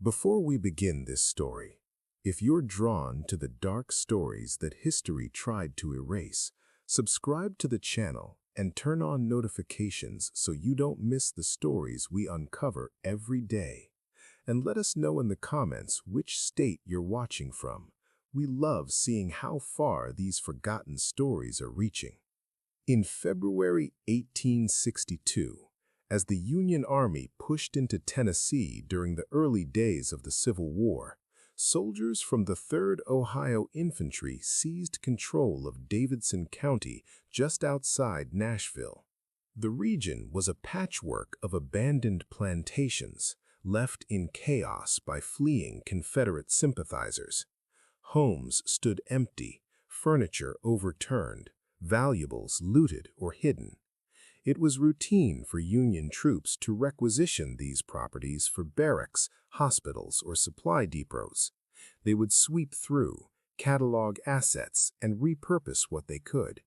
Before we begin this story, if you're drawn to the dark stories that history tried to erase, subscribe to the channel and turn on notifications so you don't miss the stories we uncover every day. And let us know in the comments which state you're watching from. We love seeing how far these forgotten stories are reaching. In February 1862, as the Union Army pushed into Tennessee during the early days of the Civil War, soldiers from the 3rd Ohio Infantry seized control of Davidson County just outside Nashville. The region was a patchwork of abandoned plantations, left in chaos by fleeing Confederate sympathizers. Homes stood empty, furniture overturned, valuables looted or hidden. It was routine for Union troops to requisition these properties for barracks, hospitals, or supply depots. They would sweep through, catalog assets, and repurpose what they could.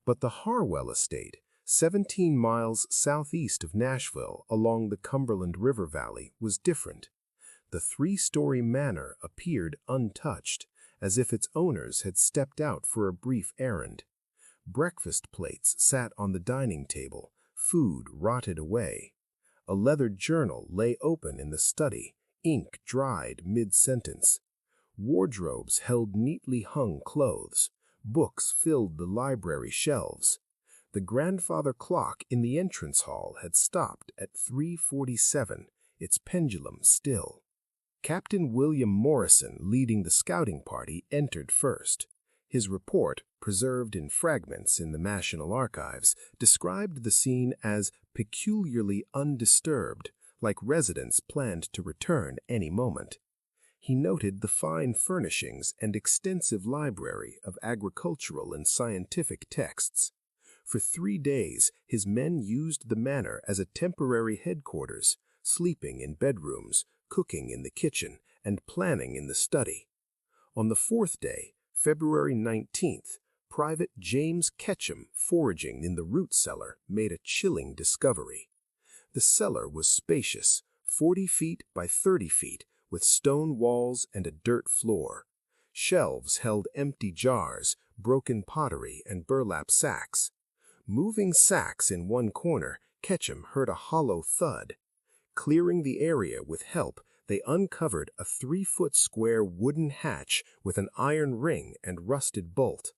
But the Harwell Estate, 17 miles southeast of Nashville along the Cumberland River Valley, was different. The 3-story manor appeared untouched, as if its owners had stepped out for a brief errand. Breakfast plates sat on the dining table, food rotted away. A leather journal lay open in the study, ink dried mid-sentence. Wardrobes held neatly hung clothes. Books filled the library shelves. The grandfather clock in the entrance hall had stopped at 3:47, its pendulum still. Captain William Morrison, leading the scouting party, entered first. His report, preserved in fragments in the National Archives, described the scene as peculiarly undisturbed, like residents planned to return any moment. He noted the fine furnishings and extensive library of agricultural and scientific texts. For 3 days, his men used the manor as a temporary headquarters, sleeping in bedrooms, cooking in the kitchen, and planning in the study. On the 4th day, February 19th, Private James Ketchum, foraging in the root cellar, made a chilling discovery. The cellar was spacious, 40 feet by 30 feet, with stone walls and a dirt floor. Shelves held empty jars, broken pottery, and burlap sacks. Moving sacks in one corner, Ketchum heard a hollow thud. Clearing the area with help, they uncovered a 3-foot square wooden hatch with an iron ring and rusted bolt.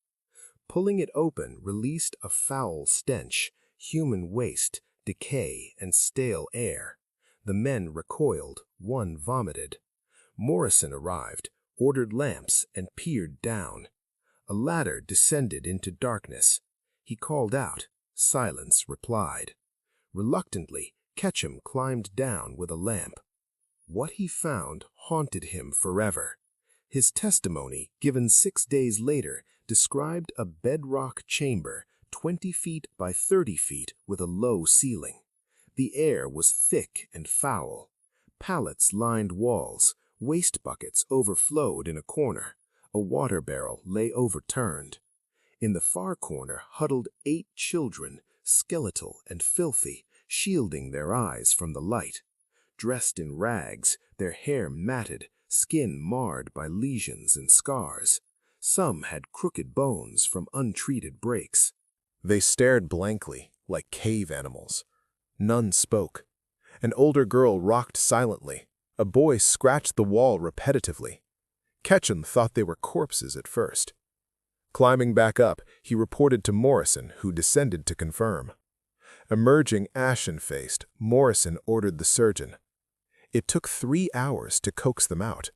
Pulling it open released a foul stench, human waste, decay, and stale air. The men recoiled, one vomited. Morrison arrived, ordered lamps, and peered down. A ladder descended into darkness. He called out. Silence replied. Reluctantly, Ketchum climbed down with a lamp. What he found haunted him forever. His testimony, given 6 days later, described a bedrock chamber, 20 feet by 30 feet, with a low ceiling. The air was thick and foul. Pallets lined walls. Waste buckets overflowed in a corner. A water barrel lay overturned. In the far corner huddled 8 children, skeletal and filthy, shielding their eyes from the light. Dressed in rags, their hair matted, skin marred by lesions and scars. Some had crooked bones from untreated breaks. They stared blankly, like cave animals. None spoke. An older girl rocked silently. A boy scratched the wall repetitively. Ketchum thought they were corpses at first. Climbing back up, he reported to Morrison, who descended to confirm. Emerging ashen-faced, Morrison ordered the surgeon. It took 3 hours to coax them out.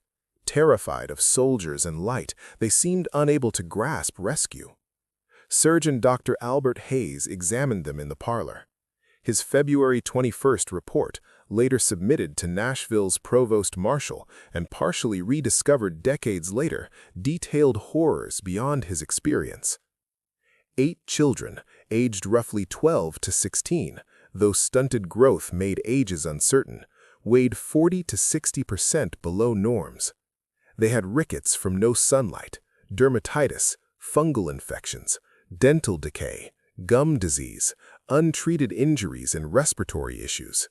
Terrified of soldiers and light, they seemed unable to grasp rescue. Surgeon Dr. Albert Hayes examined them in the parlor. His February 21st report, later submitted to Nashville's provost marshal and partially rediscovered decades later, detailed horrors beyond his experience. 8 children, aged roughly 12 to 16, though stunted growth made ages uncertain, weighed 40 to 60% below norms. They had rickets from no sunlight, dermatitis, fungal infections, dental decay, gum disease, untreated injuries, and respiratory issues.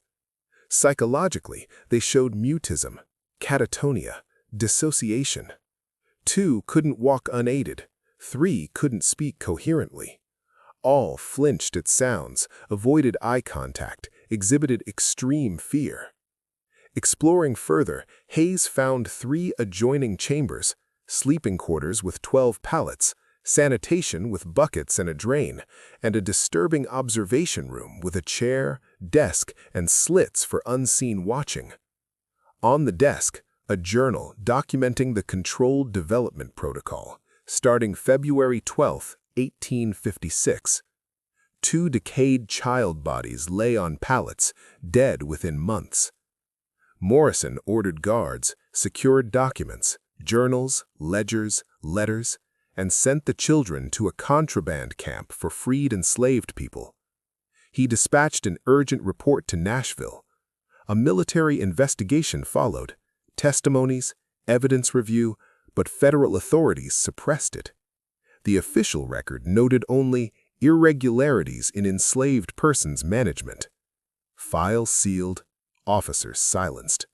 Psychologically, they showed mutism, catatonia, dissociation. 2 couldn't walk unaided. 3 couldn't speak coherently. All flinched at sounds, avoided eye contact, exhibited extreme fear. Exploring further, Hayes found 3 adjoining chambers, sleeping quarters with 12 pallets, sanitation with buckets and a drain, and a disturbing observation room with a chair, desk, and slits for unseen watching. On the desk, a journal documenting the Controlled Development Protocol, starting February 12, 1856. 2 decayed child bodies lay on pallets, dead within months. Morrison ordered guards, secured documents, journals, ledgers, letters, and sent the children to a contraband camp for freed enslaved people. He dispatched an urgent report to Nashville. A military investigation followed, testimonies, evidence review, but federal authorities suppressed it. The official record noted only irregularities in enslaved persons' management. Files sealed, officers silenced.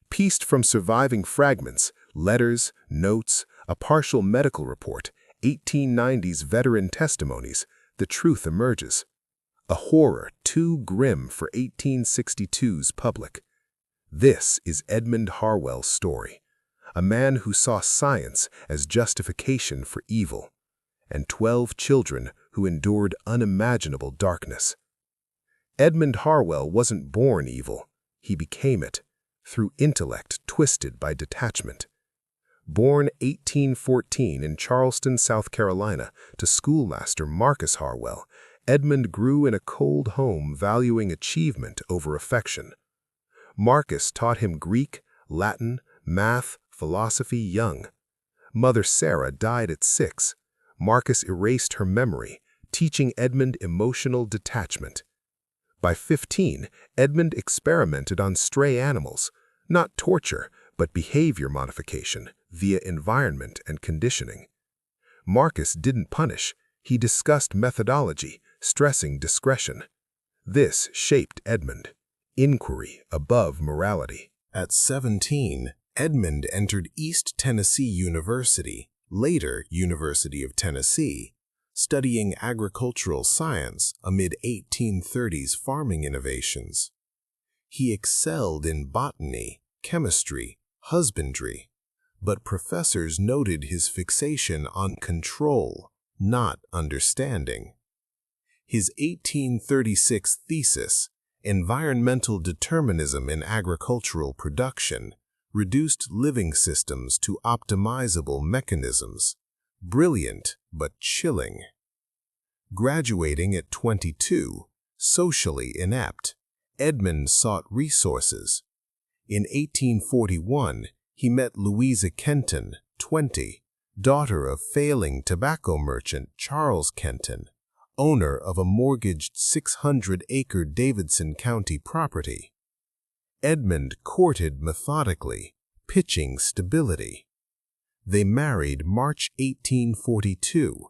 Pieced from surviving fragments, letters, notes, a partial medical report, 1890s veteran testimonies, the truth emerges. A horror too grim for 1862's public. This is Edmund Harwell's story, a man who saw science as justification for evil, and 12 children who endured unimaginable darkness. Edmund Harwell wasn't born evil, he became it, through intellect twisted by detachment. Born 1814 in Charleston, South Carolina, to schoolmaster Marcus Harwell, Edmund grew in a cold home valuing achievement over affection. Marcus taught him Greek, Latin, math, philosophy young. Mother Sarah died at 6. Marcus erased her memory, teaching Edmund emotional detachment. By 15, Edmund experimented on stray animals, not torture, but behavior modification via environment and conditioning. Marcus didn't punish, he discussed methodology, stressing discretion. This shaped Edmund. Inquiry above morality. At 17, Edmund entered East Tennessee University, later University of Tennessee, studying agricultural science amid 1830s farming innovations. He excelled in botany, chemistry, husbandry, but professors noted his fixation on control, not understanding. His 1836 thesis, Environmental Determinism in Agricultural Production, reduced living systems to optimizable mechanisms. Brilliant but chilling. Graduating at 22, socially inept, Edmund sought resources. In 1841, he met Louisa Kenton, 20, daughter of failing tobacco merchant Charles Kenton, owner of a mortgaged 600-acre Davidson County property. Edmund courted methodically, pitching stability. They married March 1842.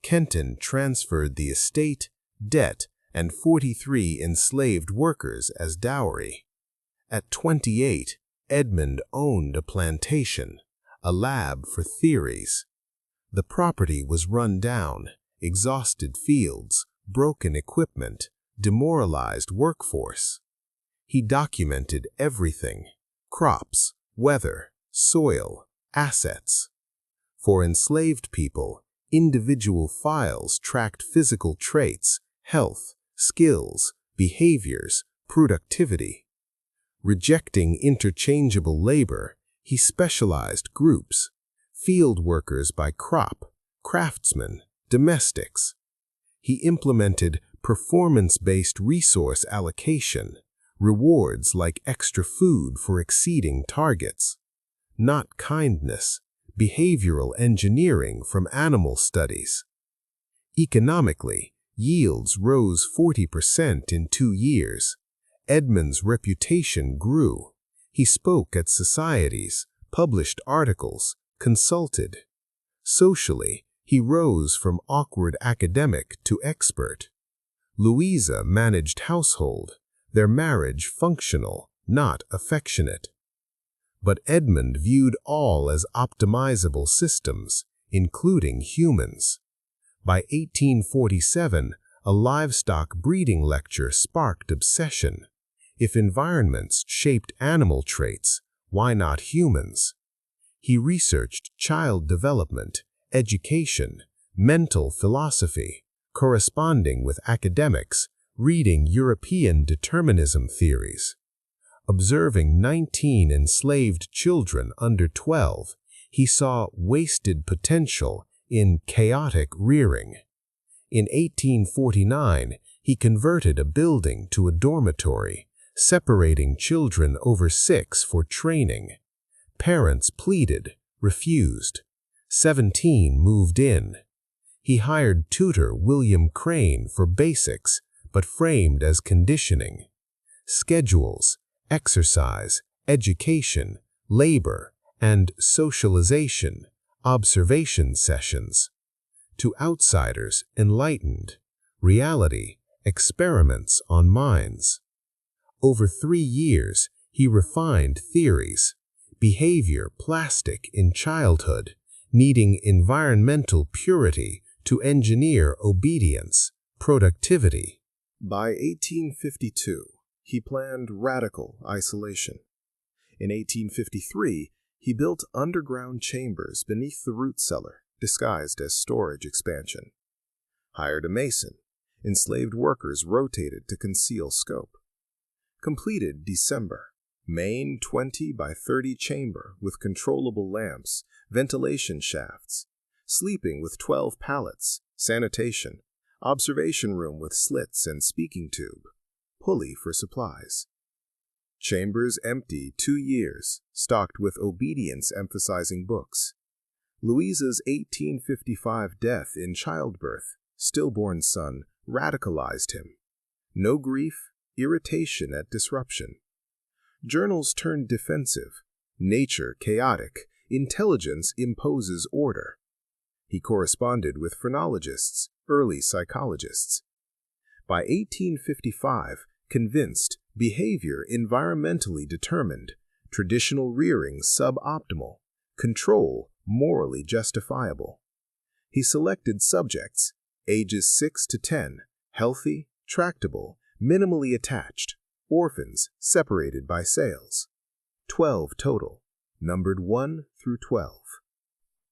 Kenton transferred the estate, debt, and 43 enslaved workers as dowry. At 28, Edmund owned a plantation, a lab for theories. The property was run down, exhausted fields, broken equipment, demoralized workforce. He documented everything: crops, weather, soil, assets. For enslaved people, individual files tracked physical traits, health, skills, behaviors, productivity. Rejecting interchangeable labor, he specialized groups: field workers by crop, craftsmen, domestics. He implemented performance-based resource allocation, rewards like extra food for exceeding targets. Not kindness, behavioral engineering from animal studies. Economically, yields rose 40% in 2 years. Edmund's reputation grew. He spoke at societies, published articles, consulted. Socially, he rose from awkward academic to expert. Louisa managed household, their marriage functional, not affectionate. but Edmund viewed all as optimizable systems, including humans. By 1847, a livestock breeding lecture sparked obsession. If environments shaped animal traits, why not humans? He researched child development, education, mental philosophy, corresponding with academics, reading European determinism theories. Observing 19 enslaved children under 12, he saw wasted potential in chaotic rearing. In 1849, he converted a building to a dormitory, separating children over 6 for training. Parents pleaded, refused. 17 moved in. He hired tutor William Crane for basics, but framed as conditioning. Schedules, exercise, education, labor, and socialization, observation sessions. To outsiders, enlightened. Reality, experiments on minds. Over 3 years, he refined theories. Behavior plastic in childhood, needing environmental purity to engineer obedience, productivity. By 1852, he planned radical isolation. In 1853, he built underground chambers beneath the root cellar, disguised as storage expansion. Hired a mason. Enslaved workers rotated to conceal scope. Completed December. Main 20 by 30 chamber with controllable lamps, ventilation shafts. Sleeping with 12 pallets, sanitation. Observation room with slits and speaking tube. Pulley for supplies. Chambers empty 2 years, stocked with obedience-emphasizing books. Louisa's 1855 death in childbirth, stillborn son, radicalized him. No grief, irritation at disruption. Journals turned defensive. Nature chaotic. Intelligence imposes order. He corresponded with phrenologists, early psychologists. By 1855, convinced, behavior environmentally determined, traditional rearing suboptimal, control morally justifiable. He selected subjects, ages 6 to 10, healthy, tractable, minimally attached, orphans separated by sales. 12 total, numbered 1 through 12.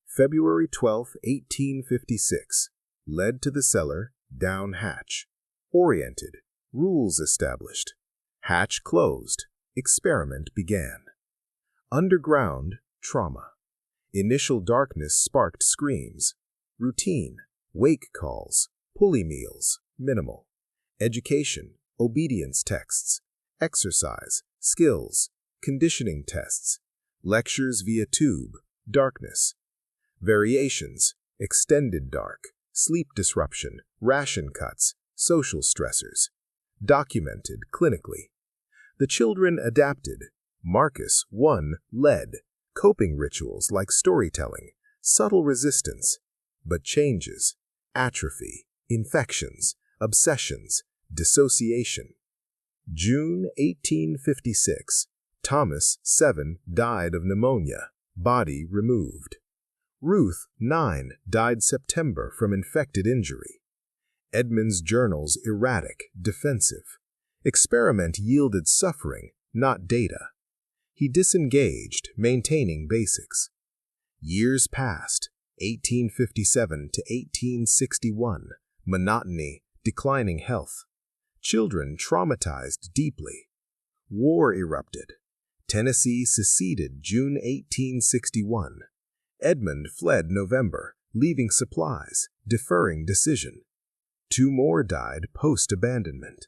February 12, 1856, led to the cellar, down hatch. Oriented, rules established. Hatch closed, experiment began. Underground, trauma. Initial darkness sparked screams. Routine, wake calls, pulley meals, minimal. Education, obedience texts. Exercise, skills, conditioning tests. Lectures via tube, darkness. Variations, extended dark, sleep disruption, ration cuts, social stressors. Documented clinically. The children adapted. Marcus 1 led. Coping rituals like storytelling, subtle resistance. But changes, atrophy, infections, obsessions, dissociation. June 1856. Thomas 7 died of pneumonia, body removed. Ruth 9 died September from infected injury. Edmund's journals erratic, defensive. Experiment yielded suffering, not data. He disengaged, maintaining basics. Years passed, 1857 to 1861, monotony, declining health. Children traumatized deeply. War erupted. Tennessee seceded June 1861. Edmund fled November, leaving supplies, deferring decision. 2 more died post-abandonment.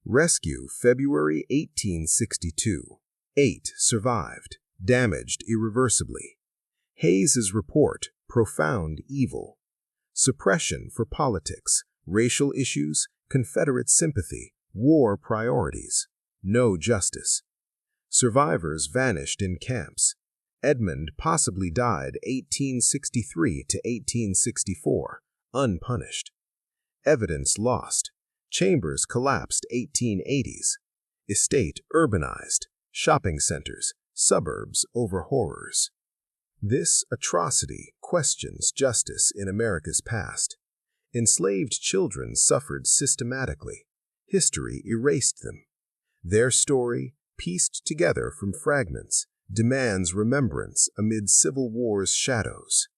Rescue February 1862. 8 survived, damaged irreversibly. Hayes's report, profound evil. Suppression for politics, racial issues, Confederate sympathy, war priorities. No justice. Survivors vanished in camps. Edmund possibly died 1863 to 1864, unpunished. Evidence lost. Chambers collapsed 1880s. Estate urbanized. Shopping centers, Suburbs over horrors. This atrocity questions justice in America's past. Enslaved children suffered systematically. History erased them. Their story, pieced together from fragments, demands remembrance amid Civil War's shadows.